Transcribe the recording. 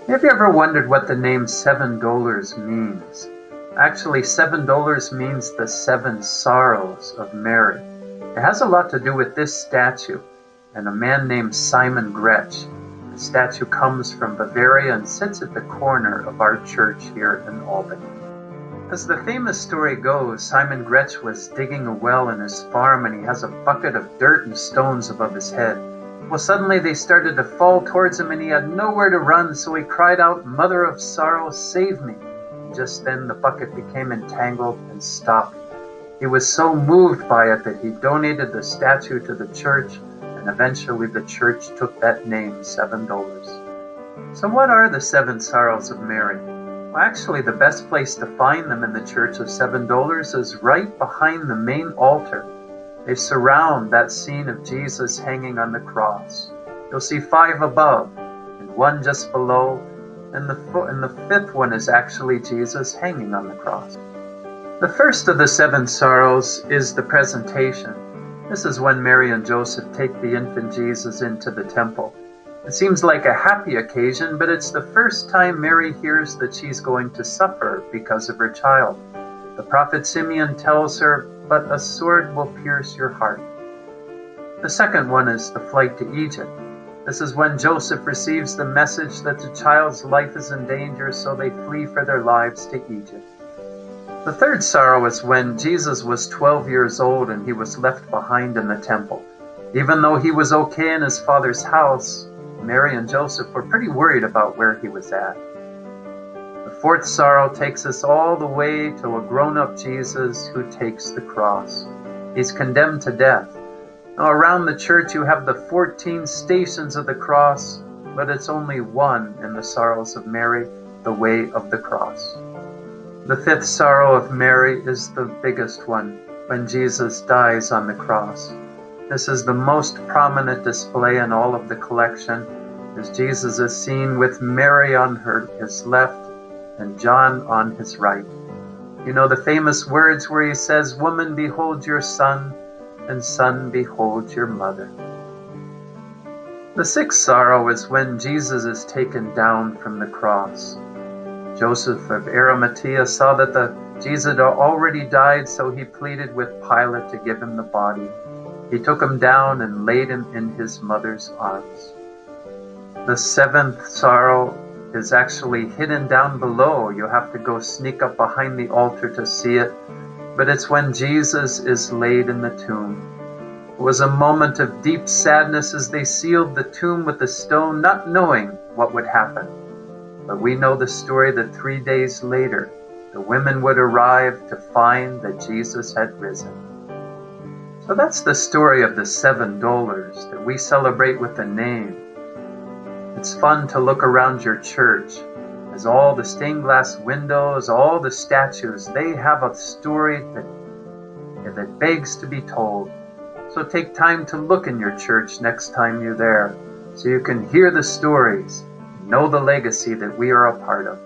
Have you ever wondered what the name $7 means? Actually, $7 means the 7 sorrows of Mary. It has a lot to do with this statue and a man named Simon Gretsch. The statue comes from Bavaria and sits at the corner of our church here in Albany. As the famous story goes, Simon Gretsch was digging a well in his farm and he has a bucket of dirt and stones above his head. Well, suddenly they started to fall towards him and he had nowhere to run, so he cried out, "Mother of sorrow, save me." And just then the bucket became entangled and stopped. He was so moved by it that he donated the statue to the church, and eventually the church took that name, $7. So what are the 7 sorrows of Mary? Well, actually the best place to find them in the Church of $7 is right behind the main altar. They surround that scene of Jesus hanging on the cross. You'll see 5 above and 1 just below, and the 5th one is actually Jesus hanging on the cross. The first of the 7 sorrows is the presentation. This is when Mary and Joseph take the infant Jesus into the temple. It seems like a happy occasion, but it's the first time Mary hears that she's going to suffer because of her child. The prophet Simeon tells her, "But a sword will pierce your heart." The second one is the flight to Egypt. This is when Joseph receives the message that the child's life is in danger, so they flee for their lives to Egypt. The third sorrow is when Jesus was 12 years old and he was left behind in the temple. Even though he was okay in his father's house, Mary and Joseph were pretty worried about where he was at. The fourth sorrow takes us all the way to a grown-up Jesus who takes the cross. He's condemned to death. Now, around the church you have the 14 stations of the cross, but it's only one in the sorrows of Mary, the way of the cross. The 5th sorrow of Mary is the biggest one, when Jesus dies on the cross. This is the most prominent display in all of the collection, as Jesus is seen with Mary on his left and John on his right. You know the famous words where he says, "Woman, behold your son, and son, behold your mother." The 6th sorrow is when Jesus is taken down from the cross. Joseph of Arimathea saw that Jesus had already died, so he pleaded with Pilate to give him the body. He took him down and laid him in his mother's arms. The 7th sorrow is actually hidden down below. You have to go sneak up behind the altar to see it, but it's when Jesus is laid in the tomb. It was a moment of deep sadness as they sealed the tomb with a stone, not knowing what would happen. But we know the story that 3 days later, the women would arrive to find that Jesus had risen. So that's the story of the $7 that we celebrate with a name. It's fun to look around your church as all the stained glass windows, all the statues, they have a story that begs to be told. So take time to look in your church next time you're there so you can hear the stories, know the legacy that we are a part of.